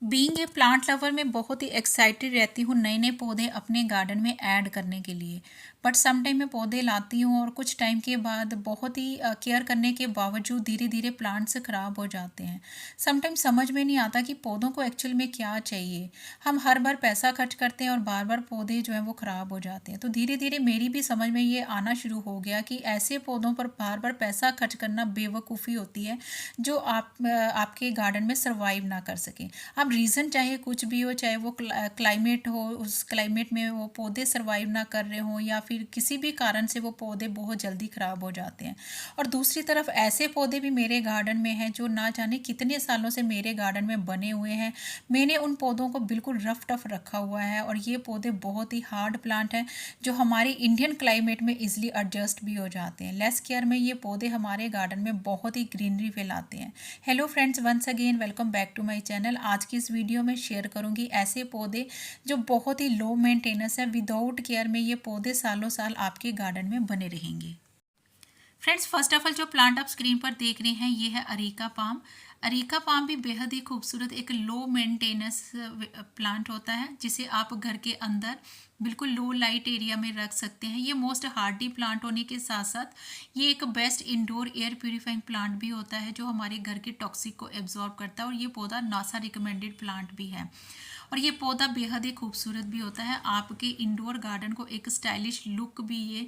Being a plant lover मैं बहुत ही excited रहती हूँ नए नए पौधे अपने गार्डन में ऐड करने के लिए। बट सम टाइम मैं पौधे लाती हूँ और कुछ टाइम के बाद बहुत ही केयर करने के बावजूद धीरे धीरे प्लांट्स ख़राब हो जाते हैं। सम टाइम समझ में नहीं आता कि पौधों को एक्चुअल में क्या चाहिए। हम हर बार पैसा खर्च करते हैं और बार बार पौधे जो हैं वो ख़राब हो जाते हैं। तो धीरे धीरे मेरी भी समझ में ये आना शुरू हो गया कि ऐसे पौधों पर बार बार पैसा खर्च करना बेवकूफ़ी होती है, जो आपके गार्डन में सर्वाइव ना कर सकें। अब रीज़न चाहे कुछ भी हो, चाहे वो क्लाइमेट हो, उस क्लाइमेट में वो पौधे सर्वाइव ना कर रहे हों या फिर किसी भी कारण से वो पौधे बहुत जल्दी ख़राब हो जाते हैं। और दूसरी तरफ ऐसे पौधे भी मेरे गार्डन में हैं जो ना जाने कितने सालों से मेरे गार्डन में बने हुए हैं। मैंने उन पौधों को बिल्कुल रफ टफ रखा हुआ है और ये पौधे बहुत ही हार्ड प्लांट हैं जो हमारी इंडियन क्लाइमेट में इजली एडजस्ट भी हो जाते हैं। लेस केयर में ये पौधे हमारे गार्डन में बहुत ही ग्रीनरी फैलाते हैं। Hello friends, once again welcome back to my channel. आज की इस वीडियो में शेयर करूंगी ऐसे पौधे जो बहुत ही लो मेंटेनेंस है। विदाउट केयर में ये पौधे सालों साल आपके गार्डन में बने रहेंगे। फ्रेंड्स, फर्स्ट ऑफ ऑल जो प्लांट आप स्क्रीन पर देख रहे हैं ये है अरीका पाम। अरीका पाम भी बेहद ही खूबसूरत एक लो मेंटेनेंस प्लांट होता है जिसे आप घर के अंदर बिल्कुल लो लाइट एरिया में रख सकते हैं। ये मोस्ट हार्डी प्लांट होने के साथ साथ ये एक best indoor air purifying plant भी होता है जो हमारे घर के टॉक्सिक को एब्जॉर्ब करता है और ये पौधा नासा रिकमेंडेड प्लांट भी है। और ये पौधा बेहद ही खूबसूरत भी होता है, आपके इंडोर गार्डन को एक स्टाइलिश लुक भी ये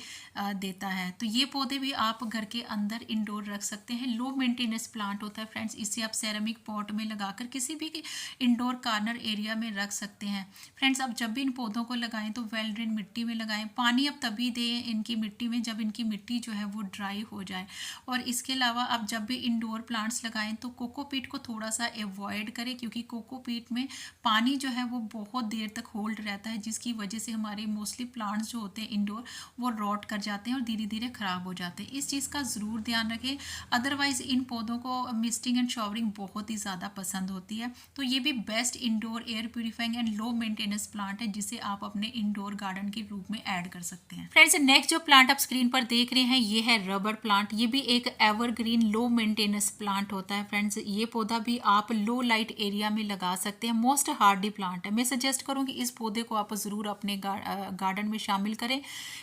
देता है। तो ये पौधे भी आप घर के अंदर इंडोर रख सकते हैं। लो मेंटेनेंस प्लांट होता है फ्रेंड्स, इसे आप सेरेमिक पॉट में लगाकर किसी भी इंडोर कॉर्नर एरिया में रख सकते हैं। फ्रेंड्स, आप जब भी इन पौधों को लगाएं तो वेल ड्रेन मिट्टी में लगाएं। पानी अब तभी दें इनकी मिट्टी में जब इनकी मिट्टी जो है वो ड्राई हो जाए। और इसके अलावा आप जब भी इंडोर प्लांट्स लगाएं तो कोकोपीट को थोड़ा सा अवॉइड करें, क्योंकि कोकोपीट में पानी जो है वो बहुत देर तक होल्ड रहता है, जिसकी वजह से हमारे मोस्टली प्लांट्स जो होते हैं इंडोर वो रॉट कर जाते हैं और धीरे धीरे ख़राब हो जाते हैं। इस चीज़ का ज़रूर ध्यान रखें। अदरवाइज़ इन पौधों को मिस्टिंग एंड शॉवरिंग बहुत ही ज़्यादा पसंद होती है। तो ये भी best indoor air purifying and low maintenance plant है जिसे आप अपने इंडोर गार्डन के रूप में ऐड कर सकते हैं। फ्रेंड्स, नेक्स्ट जो प्लांट आप स्क्रीन पर देख रहे हैं ये है रबर प्लांट। ये भी एक एवरग्रीन लो मेंटेनेंस प्लांट होता है। फ्रेंड्स, ये पौधा भी आप लो लाइट एरिया में लगा सकते हैं। मोस्ट हार्डी प्लांट है। मैं सजेस्ट करूंगी इस पौधे को आप ज़रूर अपने गार्डन में शामिल करें।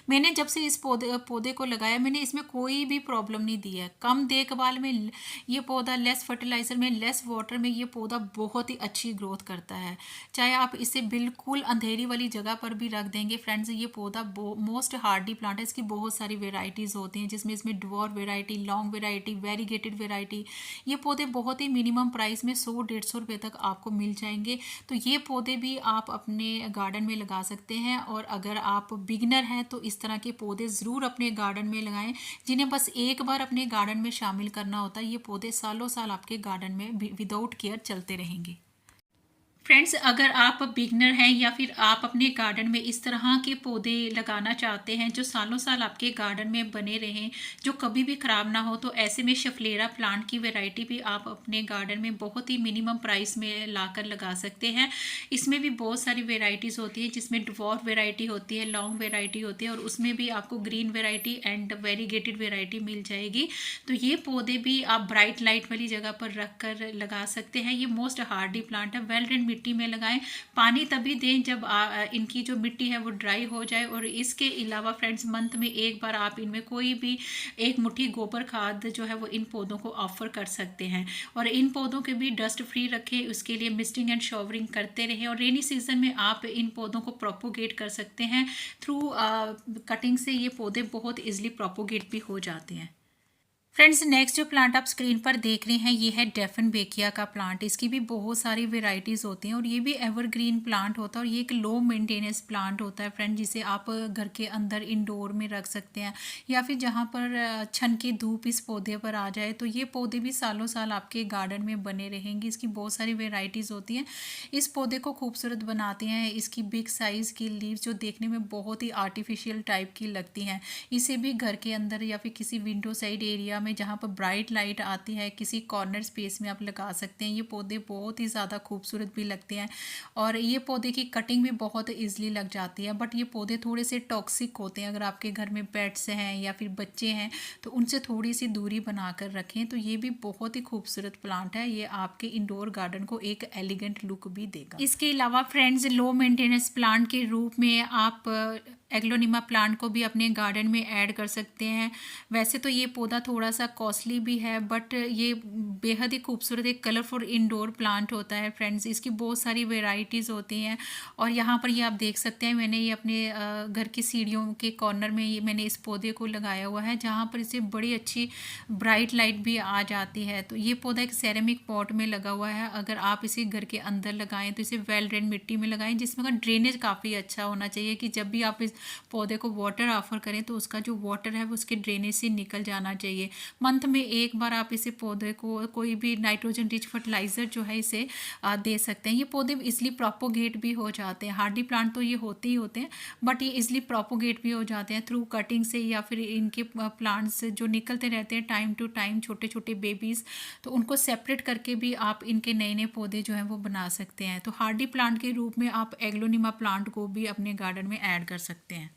मैंने जब से इस पौधे को लगाया मैंने इसमें कोई भी प्रॉब्लम नहीं दी है। कम देखभाल में ये पौधा, लेस फर्टिलाइज़र में, लेस वाटर में ये पौधा बहुत ही अच्छी ग्रोथ करता है। चाहे आप इसे बिल्कुल अंधेरी वाली जगह पर भी रख देंगे। फ्रेंड्स, ये पौधा मोस्ट हार्डी प्लांट है। इसकी बहुत सारी वेराइटीज़ होती हैं जिसमें इसमें dwarf variety, long variety, variegated variety. ये पौधे बहुत ही मिनिमम प्राइस में 100-150 रुपये तक आपको मिल जाएंगे। तो ये पौधे भी आप अपने गार्डन में लगा सकते हैं। और अगर आप बिगनर हैं तो इस तरह के पौधे ज़रूर अपने गार्डन में लगाएं, जिन्हें बस एक बार अपने गार्डन में शामिल करना होता है। ये पौधे सालों साल आपके गार्डन में विदाउट केयर चलते रहेंगे। फ्रेंड्स, अगर आप बिगनर हैं या फिर आप अपने गार्डन में इस तरह के पौधे लगाना चाहते हैं जो सालों साल आपके गार्डन में बने रहें, जो कभी भी ख़राब ना हो, तो ऐसे में शफलेरा प्लांट की वैरायटी भी आप अपने गार्डन में बहुत ही मिनिमम प्राइस में लाकर लगा सकते हैं। इसमें भी बहुत सारी वेराइटीज़ होती हैं जिसमें ड्वार्फ वेराइटी होती है, लॉन्ग वेराइटी होती है और उसमें भी आपको green variety and variegated variety मिल जाएगी। तो ये पौधे भी आप ब्राइट लाइट वाली जगह पर रख कर लगा सकते हैं। ये मोस्ट हार्डी प्लांट है। वेल ड्रेन मिट्टी में लगाएं। पानी तभी दें जब इनकी जो मिट्टी है वो ड्राई हो जाए। और इसके अलावा फ्रेंड्स, मंथ में एक बार आप इनमें कोई भी एक मुट्ठी गोबर खाद जो है वो इन पौधों को ऑफर कर सकते हैं। और इन पौधों के भी डस्ट फ्री रखें, उसके लिए मिस्टिंग एंड शॉवरिंग करते रहें। और रेनी सीजन में आप इन पौधों को प्रोपोगेट कर सकते हैं थ्रू कटिंग से। ये पौधे बहुत ईजिली प्रोपोगेट भी हो जाते हैं। फ्रेंड्स, नेक्स्ट जो प्लांट आप स्क्रीन पर देख रहे हैं ये है डेफनबेकिया का प्लांट। इसकी भी बहुत सारी वेराइटीज़ होती हैं और ये भी एवरग्रीन प्लांट होता है और ये एक लो मेंटेनेंस प्लांट होता है फ्रेंड, जिसे आप घर के अंदर इंडोर में रख सकते हैं या फिर जहाँ पर छन की धूप इस पौधे पर आ जाए। तो ये पौधे भी सालों साल आपके गार्डन में बने रहेंगे। इसकी बहुत सारी वेराइटीज़ होती हैं। इस पौधे को खूबसूरत बनाते हैं इसकी बिग साइज़ की लीव्स, जो देखने में बहुत ही आर्टिफिशियल टाइप की लगती हैं। इसे भी घर के अंदर या फिर किसी विंडो साइड एरिया में जहाँ पर ब्राइट लाइट आती है, किसी कॉर्नर स्पेस में आप लगा सकते हैं। ये पौधे बहुत ही ज़्यादा खूबसूरत भी लगते हैं और ये पौधे की कटिंग भी बहुत ईजिली लग जाती है। बट ये पौधे थोड़े से टॉक्सिक होते हैं, अगर आपके घर में पेट्स हैं या फिर बच्चे हैं तो उनसे थोड़ी सी दूरी बना कर रखें। तो ये भी बहुत ही खूबसूरत प्लांट है, ये आपके इंडोर गार्डन को एक एलिगेंट लुक भी देगा। इसके अलावा फ्रेंड्स, लो मेंटेनेंस प्लांट के रूप में आप एग्लोनिमा प्लांट को भी अपने गार्डन में ऐड कर सकते हैं। वैसे तो ये पौधा थोड़ा सा कॉस्टली भी है, बट ये बेहद ही खूबसूरत एक कलरफुल इंडोर प्लांट होता है फ्रेंड्स। इसकी बहुत सारी वेराइटीज़ होती हैं और यहाँ पर ये आप देख सकते हैं, मैंने ये अपने घर की सीढ़ियों के कॉर्नर में ये मैंने इस पौधे को लगाया हुआ है, जहाँ पर इसे बड़ी अच्छी ब्राइट लाइट भी आ जाती है। तो ये पौधा एक सेरेमिक पॉट में लगा हुआ है। अगर आप इसे घर के अंदर लगाएं तो इसे वेल ड्रेन मिट्टी में लगाएं, जिसमें का ड्रेनेज काफ़ी अच्छा होना चाहिए कि जब भी आप इस पौधे को वाटर ऑफर करें तो उसका जो वाटर है वो उसके ड्रेनेज से निकल जाना चाहिए। मंथ में एक बार आप इसे पौधे को कोई भी नाइट्रोजन रिच फर्टिलाइज़र जो है इसे दे सकते हैं। ये पौधे इसलिए प्रोपोगेट भी हो जाते हैं। हार्डी प्लांट तो ये होते ही होते हैं, बट ये इसलिए प्रोपोगेट भी हो जाते हैं थ्रू कटिंग से, या फिर इनके प्लांट्स जो निकलते रहते हैं टाइम टू टाइम, छोटे छोटे बेबीज़, तो उनको सेपरेट करके भी आप इनके नए नए पौधे जो हैं वो बना सकते हैं। तो हार्डी प्लांट के रूप में आप एग्लोनिमा प्लांट को भी अपने गार्डन में ऐड कर सकते हैं।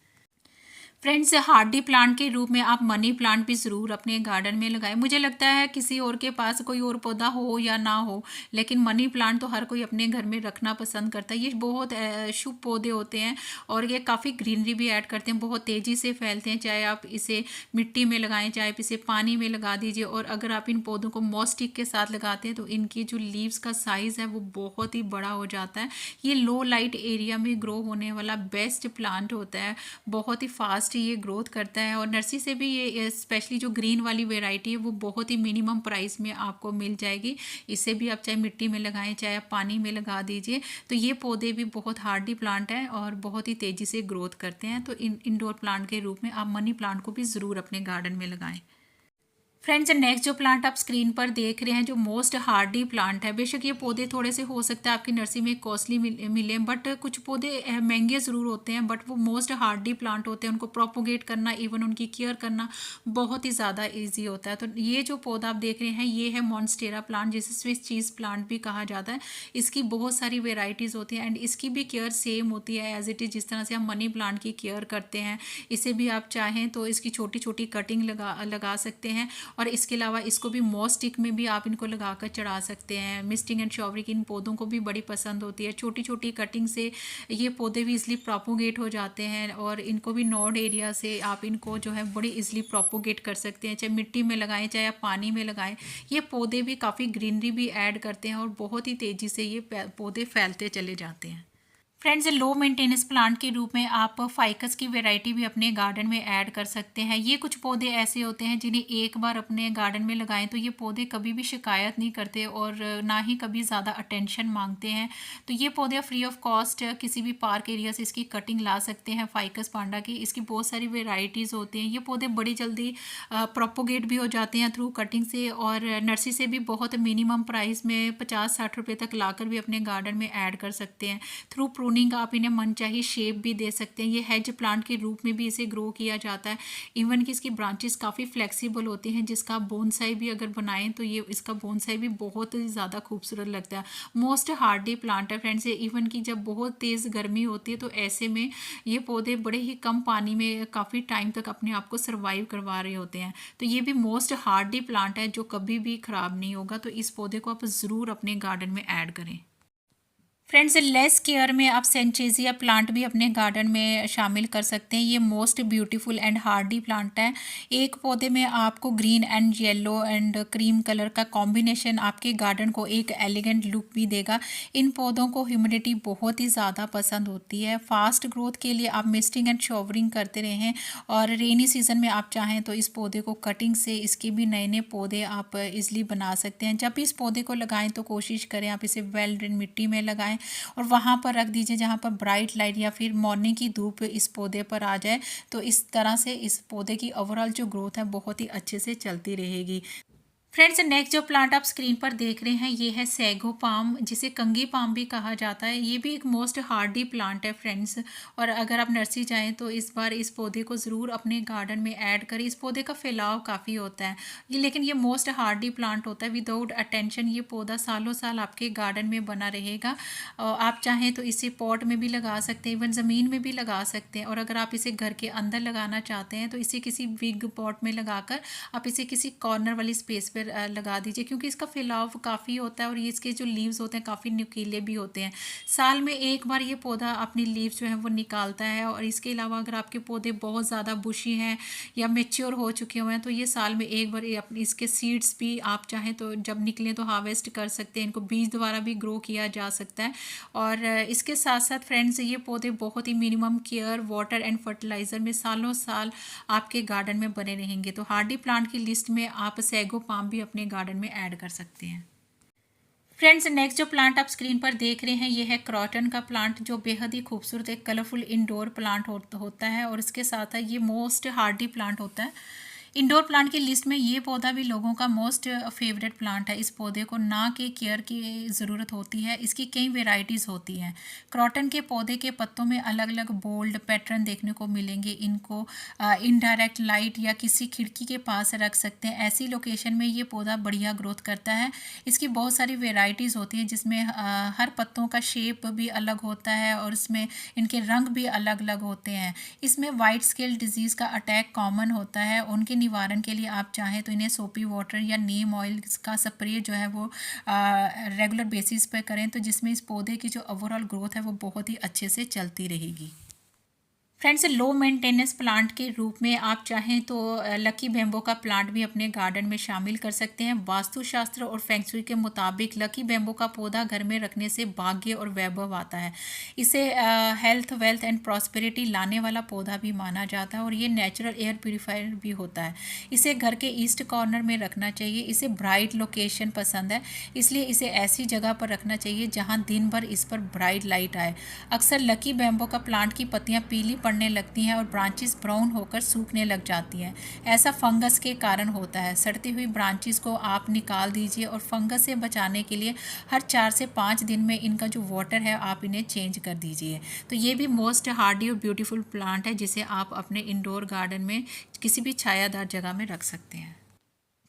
फ्रेंड्स, हार्डी प्लांट के रूप में आप मनी प्लांट भी ज़रूर अपने गार्डन में लगाएं। मुझे लगता है किसी और के पास कोई और पौधा हो या ना हो, लेकिन मनी प्लांट तो हर कोई अपने घर में रखना पसंद करता है। ये बहुत शुभ पौधे होते हैं और ये काफ़ी ग्रीनरी भी ऐड करते हैं, बहुत तेज़ी से फैलते हैं। चाहे आप इसे मिट्टी में लगाएं, चाहे आप इसे पानी में लगा दीजिए। और अगर आप इन पौधों को मॉस स्टिक के साथ लगाते हैं तो इनकी जो लीव्स का साइज़ है वो बहुत ही बड़ा हो जाता है। ये लो लाइट एरिया में ग्रो होने वाला बेस्ट प्लांट होता है, बहुत ही फास्ट ये ग्रोथ करता है। और नर्सरी से भी ये स्पेशली जो ग्रीन वाली वैरायटी है वो बहुत ही मिनिमम प्राइस में आपको मिल जाएगी। इसे भी आप चाहे मिट्टी में लगाएं, चाहे आप पानी में लगा दीजिए। तो ये पौधे भी बहुत हार्डी प्लांट है और बहुत ही तेज़ी से ग्रोथ करते हैं। तो इंडोर प्लांट के रूप में आप मनी प्लांट को भी ज़रूर अपने गार्डन में लगाएं। फ्रेंड्स, नेक्स्ट जो प्लांट आप स्क्रीन पर देख रहे हैं जो मोस्ट हार्डी प्लांट है, बेशक ये पौधे थोड़े से हो सकता है आपकी नर्सरी में कॉस्टली मिले, बट कुछ पौधे महंगे ज़रूर होते हैं, बट वो मोस्ट हार्डी प्लांट होते हैं। उनको प्रोपोगेट करना, इवन उनकी केयर करना बहुत ही ज़्यादा ईजी होता है। तो ये जो पौधा आप देख रहे हैं ये है मॉन्स्टेरा प्लांट, जिसे स्विस चीज़ प्लांट भी कहा जाता है। इसकी बहुत सारी वेराइटीज़ होती हैं एंड इसकी भी केयर सेम होती है एज इट इज़ जिस तरह से हम मनी प्लांट की केयर करते हैं। इसे भी आप चाहें तो इसकी छोटी छोटी कटिंग लगा सकते हैं और इसके अलावा इसको भी मॉस स्टिक में भी आप इनको लगाकर चढ़ा सकते हैं। मिस्टिंग एंड शॉवरिंग इन पौधों को भी बड़ी पसंद होती है। छोटी छोटी कटिंग से ये पौधे भी इजली प्रोपोगेट हो जाते हैं और इनको भी नॉड एरिया से आप इनको जो है बड़ी इजली प्रोपोगेट कर सकते हैं, चाहे मिट्टी में लगाएं चाहे आप पानी में लगाएं। ये पौधे भी काफ़ी ग्रीनरी भी ऐड करते हैं और बहुत ही तेज़ी से ये पौधे फैलते चले जाते हैं। फ्रेंड्स, लो मेंटेनेंस प्लांट के रूप में आप फाइकस की वैरायटी भी अपने गार्डन में ऐड कर सकते हैं। ये कुछ पौधे ऐसे होते हैं जिन्हें एक बार अपने गार्डन में लगाएं तो ये पौधे कभी भी शिकायत नहीं करते और ना ही कभी ज़्यादा अटेंशन मांगते हैं। तो ये पौधे फ्री ऑफ कॉस्ट किसी भी पार्क एरिया से इसकी कटिंग ला सकते हैं। फाइकस पांडा की इसकी बहुत सारी वेराइटीज़ होती हैं। ये पौधे बड़ी जल्दी प्रोपोगेट भी हो जाते हैं थ्रू कटिंग से और नर्सरी से भी बहुत मिनिमम प्राइस में 50-60 रुपये तक लाकर भी अपने गार्डन में ऐड कर सकते हैं। थ्रू प्रूनिंग आप इन्हें मनचाही शेप भी दे सकते हैं। ये हेज प्लांट के रूप में भी इसे ग्रो किया जाता है। इवन कि इसकी ब्रांचेस काफ़ी फ्लेक्सिबल होती हैं, जिसका बोनसाई भी अगर बनाएं तो ये इसका बोनसाई भी बहुत ही ज़्यादा खूबसूरत लगता है। मोस्ट हार्डी प्लांट है फ्रेंड्स। इवन कि जब बहुत तेज़ गर्मी होती है तो ऐसे में ये पौधे बड़े ही कम पानी में काफ़ी टाइम तक अपने आप को सर्वाइव करवा रहे होते हैं। तो ये भी मोस्ट हार्डी प्लांट है जो कभी भी ख़राब नहीं होगा। तो इस पौधे को आप ज़रूर अपने गार्डन में ऐड करें। फ्रेंड्स, लेस केयर में आप सेंचेजिया प्लांट भी अपने गार्डन में शामिल कर सकते हैं। ये most beautiful and Hardy plant है। एक पौधे में आपको green and yellow and cream colour का कॉम्बिनेशन आपके गार्डन को एक एलिगेंट लुक भी देगा। इन पौधों को ह्यूमिडिटी बहुत ही ज़्यादा पसंद होती है। फास्ट ग्रोथ के लिए आप मिस्टिंग एंड शॉवरिंग करते रहें और रेनी सीजन में आप चाहें तो इस पौधे को कटिंग से इसके भी नए नए पौधे आप इजली बना सकते हैं। जब भी इस पौधे को लगाएं तो कोशिश करें आप इसे वेल ड्रेन मिट्टी में लगाएं और वहाँ पर रख दीजिए जहाँ पर ब्राइट लाइट या फिर मॉर्निंग की धूप इस पौधे पर आ जाए। तो इस तरह से इस पौधे की ओवरऑल जो ग्रोथ है बहुत ही अच्छे से चलती रहेगी। फ्रेंड्स, नेक्स्ट जो प्लांट आप स्क्रीन पर देख रहे हैं ये है सैगो पाम, जिसे कंगी पाम भी कहा जाता है। ये भी एक मोस्ट हार्डी प्लांट है फ्रेंड्स। और अगर आप नर्सरी जाएं तो इस बार इस पौधे को ज़रूर अपने गार्डन में ऐड करें। इस पौधे का फैलाव काफ़ी होता है लेकिन ये मोस्ट हार्डी प्लांट होता है। विदाउट अटेंशन ये पौधा सालों साल आपके गार्डन में बना रहेगा। आप चाहें तो इसे पॉट में भी लगा सकते हैं, इवन ज़मीन में भी लगा सकते हैं। और अगर आप इसे घर के अंदर लगाना चाहते हैं तो इसे किसी बिग पॉट में लगाकर आप इसे किसी कॉर्नर वाली स्पेस पर लगा दीजिए, क्योंकि इसका फैलाव काफ़ी होता है और ये इसके जो लीव्स होते हैं काफ़ी नुकीले भी होते हैं। साल में एक बार ये पौधा अपनी लीव्स जो है वो निकालता है। और इसके अलावा अगर आपके पौधे बहुत ज़्यादा बुशी हैं या मेच्योर हो चुके हुए हैं तो ये साल में एक बार अपनी इसके सीड्स भी आप चाहें तो जब निकलें तो हार्वेस्ट कर सकते हैं। इनको बीज द्वारा भी ग्रो किया जा सकता है। और इसके साथ साथ फ्रेंड्स ये पौधे बहुत ही minimum care, water and fertiliser में सालों साल आपके गार्डन में बने रहेंगे। तो हार्डी प्लांट की लिस्ट में आप सैगो पाम भी अपने गार्डन में ऐड कर सकते हैं। फ्रेंड्स, नेक्स्ट जो प्लांट आप स्क्रीन पर देख रहे हैं ये है क्रॉटन का प्लांट, जो बेहद ही खूबसूरत एक कलरफुल इंडोर प्लांट होता है। और इसके साथ है ये मोस्ट हार्डी प्लांट होता है। इंडोर प्लांट की लिस्ट में ये पौधा भी लोगों का मोस्ट फेवरेट प्लांट है। इस पौधे को ना के केयर की ज़रूरत होती है। इसकी कई वेराइटीज़ होती हैं। क्रॉटन के पौधे के पत्तों में अलग अलग बोल्ड पैटर्न देखने को मिलेंगे। इनको इनडायरेक्ट लाइट या किसी खिड़की के पास रख सकते हैं। ऐसी लोकेशन में ये पौधा बढ़िया ग्रोथ करता है। इसकी बहुत सारी वेराइटीज़ होती हैं जिसमें हर पत्तों का शेप भी अलग होता है और इसमें इनके रंग भी अलग अलग होते हैं। इसमें वाइट स्केल डिजीज़ का अटैक कॉमन होता है। उनके निवारण के लिए आप चाहें तो इन्हें सोपी वाटर या नीम ऑयल का स्प्रे जो है वो रेगुलर बेसिस पे करें, तो जिसमें इस पौधे की जो ओवरऑल ग्रोथ है वो बहुत ही अच्छे से चलती रहेगी। फ्रेंड्स, लो मेंटेनेंस प्लांट के रूप में आप चाहें तो लकी बैम्बो का प्लांट भी अपने गार्डन में शामिल कर सकते हैं। वास्तुशास्त्र और फेंगशुई के मुताबिक लकी बैम्बो का पौधा घर में रखने से भाग्य और वैभव आता है। इसे हेल्थ, वेल्थ एंड प्रॉस्पेरिटी लाने वाला पौधा भी माना जाता है और ये नेचुरल एयर प्योरीफायर भी होता है। इसे घर के ईस्ट कॉर्नर में रखना चाहिए। इसे ब्राइट लोकेशन पसंद है, इसलिए इसे ऐसी जगह पर रखना चाहिए जहाँ दिन भर इस पर ब्राइट लाइट आए। अक्सर लकी बैम्बो का प्लांट की पत्तियाँ पीली पड़ने लगती हैं और ब्रांचेस ब्राउन होकर सूखने लग जाती हैं। ऐसा फंगस के कारण होता है। सड़ती हुई ब्रांचेस को आप निकाल दीजिए और फंगस से बचाने के लिए हर 4 से 5 दिन में इनका जो वाटर है आप इन्हें चेंज कर दीजिए। तो ये भी मोस्ट हार्डी और ब्यूटीफुल प्लांट है जिसे आप अपने इंडोर गार्डन में किसी भी छायादार जगह में रख सकते हैं।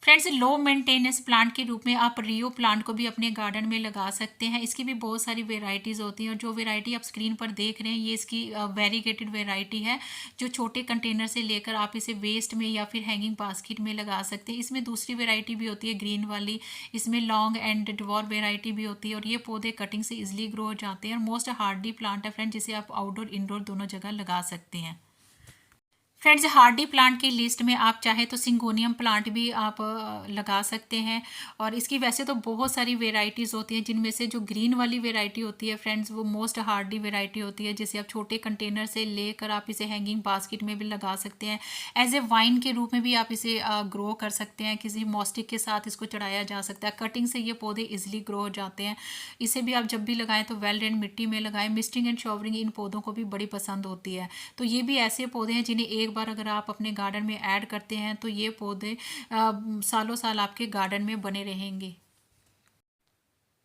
फ्रेंड्स, लो मेंटेनेंस प्लांट के रूप में आप रियो प्लांट को भी अपने गार्डन में लगा सकते हैं। इसकी भी बहुत सारी वेराइटीज़ होती हैं और जो वेराइटी आप स्क्रीन पर देख रहे हैं ये इसकी वेरीगेटेड वेराइटी है, जो छोटे कंटेनर से लेकर आप इसे वेस्ट में या फिर हैंगिंग बास्केट में लगा सकते हैं। इसमें दूसरी वेराइटी भी होती है ग्रीन वाली, इसमें लॉन्ग एंड ड्वार्फ वेराइटी भी होती है और ये पौधे कटिंग से इजिली ग्रो हो जाते हैं और मोस्ट हार्डी प्लांट है फ्रेंड, जिसे आप आउटडोर इंडोर दोनों जगह लगा सकते हैं। फ्रेंड्स, हार्डी प्लांट की लिस्ट में आप चाहे तो सिंगोनियम प्लांट भी आप लगा सकते हैं। और इसकी वैसे तो बहुत सारी वेराइटीज़ होती हैं, जिनमें से जो ग्रीन वाली वेराइटी होती है फ्रेंड्स वो मोस्ट हार्डी वेराइटी होती है, जिसे आप छोटे कंटेनर से लेकर आप इसे हैंगिंग बास्केट में भी लगा सकते हैं। एज ए वाइन के रूप में भी आप इसे ग्रो कर सकते हैं। किसी मॉस्टिक के साथ इसको चढ़ाया जा सकता है। कटिंग से ये पौधे ईजिली ग्रो हो जाते हैं। इसे भी आप जब भी लगाएं तो वेल ड्रेन मिट्टी में लगाएं। मिस्टिंग एंड शॉवरिंग इन पौधों को भी बड़ी पसंद होती है। तो ये भी ऐसे पौधे हैं जिन्हें एक बार अगर आप अपने गार्डन में ऐड करते हैं तो ये पौधे सालों साल आपके गार्डन में बने रहेंगे।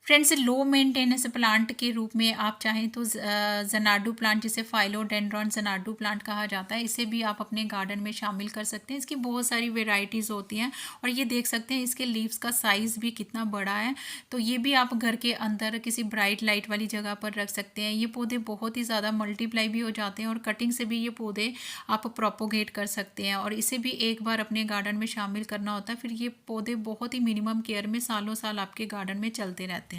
फ्रेंड्स, लो मेंटेनेंस प्लांट के रूप में आप चाहें तो जनाडू प्लांट, जिसे फाइलोडेंड्रॉन जनाडू प्लांट कहा जाता है, इसे भी आप अपने गार्डन में शामिल कर सकते हैं। इसकी बहुत सारी वेराइटीज़ होती हैं और ये देख सकते हैं इसके लीव्स का साइज़ भी कितना बड़ा है। तो ये भी आप घर के अंदर किसी ब्राइट लाइट वाली जगह पर रख सकते हैं। ये पौधे बहुत ही ज़्यादा मल्टीप्लाई भी हो जाते हैं और कटिंग से भी ये पौधे आप प्रोपोगेट कर सकते हैं और इसे भी एक बार अपने गार्डन में शामिल करना होता है। फिर ये पौधे बहुत ही मिनिमम केयर में सालों साल आपके गार्डन में चलते रहते हैं।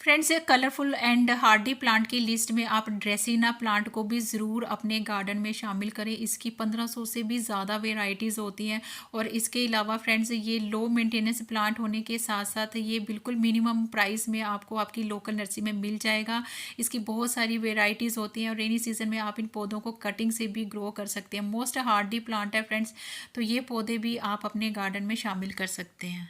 फ्रेंड्स, ये कलरफुल एंड हार्डी प्लांट की लिस्ट में आप ड्रेसिना प्लांट को भी ज़रूर अपने गार्डन में शामिल करें। इसकी 1500 से भी ज़्यादा वेराइटीज़ होती हैं और इसके अलावा फ्रेंड्स ये लो मेंटेनेंस प्लांट होने के साथ साथ ये बिल्कुल मिनिमम प्राइस में आपको आपकी लोकल नर्सरी में मिल जाएगा। इसकी बहुत सारी वेराइटीज़ होती हैं और रेनी सीजन में आप इन पौधों को कटिंग से भी ग्रो कर सकते हैं। मोस्ट हार्डी प्लांट है फ्रेंड्स, तो ये पौधे भी आप अपने गार्डन में शामिल कर सकते हैं।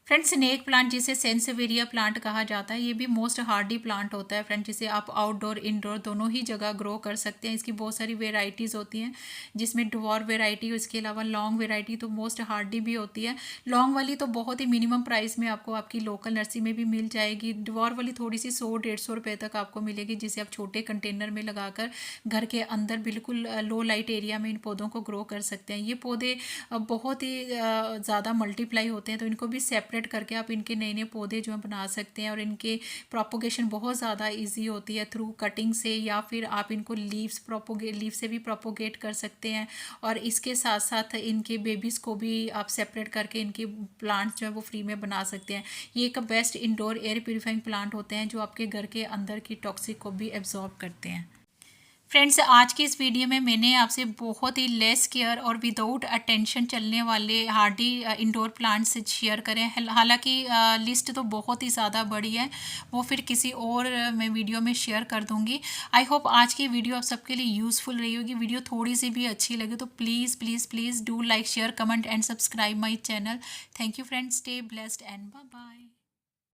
फ्रेंड स्नेक प्लांट जिसे सेंसेवेरिया प्लांट कहा जाता है, ये भी मोस्ट हार्डी प्लांट होता है फ्रेंड, जिसे आप आउटडोर इंडोर दोनों ही जगह ग्रो कर सकते हैं। इसकी बहुत सारी वेराइटीज़ होती हैं, जिसमें डवार्फ वेराइटी, इसके अलावा लॉन्ग वेराइटी तो मोस्ट हार्डी भी होती है। लॉन्ग वाली तो बहुत ही मिनिमम प्राइस में आपको आपकी लोकल नर्सरी में भी मिल जाएगी। डवार्फ वाली थोड़ी सी 100-150 रुपये तक आपको मिलेगी, जिसे आप छोटे कंटेनर में लगाकर घर के अंदर बिल्कुल लो लाइट एरिया में इन पौधों को ग्रो कर सकते हैं। ये पौधे बहुत ही ज़्यादा मल्टीप्लाई होते हैं, तो इनको भी सेपरेट करके आप इनके नए नए पौधे जो है बना सकते हैं। और इनके प्रोपोगेशन बहुत ज़्यादा इजी होती है थ्रू कटिंग से, या फिर आप इनको लीव से भी प्रोपोगेट कर सकते हैं। और इसके साथ साथ इनके बेबीज़ को भी आप सेपरेट करके इनके प्लांट्स जो है वो फ्री में बना सकते हैं। ये एक best indoor air purifying plant होते हैं, जो आपके घर के अंदर की टॉक्सिक को भी एब्जॉर्ब करते हैं। फ्रेंड्स, आज की इस वीडियो में मैंने आपसे बहुत ही लेस केयर और विदाउट अटेंशन चलने वाले हार्डी इंडोर प्लांट्स शेयर करें। हालांकि लिस्ट तो बहुत ही ज़्यादा बड़ी है, वो फिर किसी और मैं वीडियो में शेयर कर दूंगी। आई होप आज की वीडियो आप सबके लिए यूज़फुल रही होगी। वीडियो थोड़ी सी भी अच्छी लगे तो please please please do like, share, comment and subscribe my channel. Thank you friends, stay blessed and bye bye.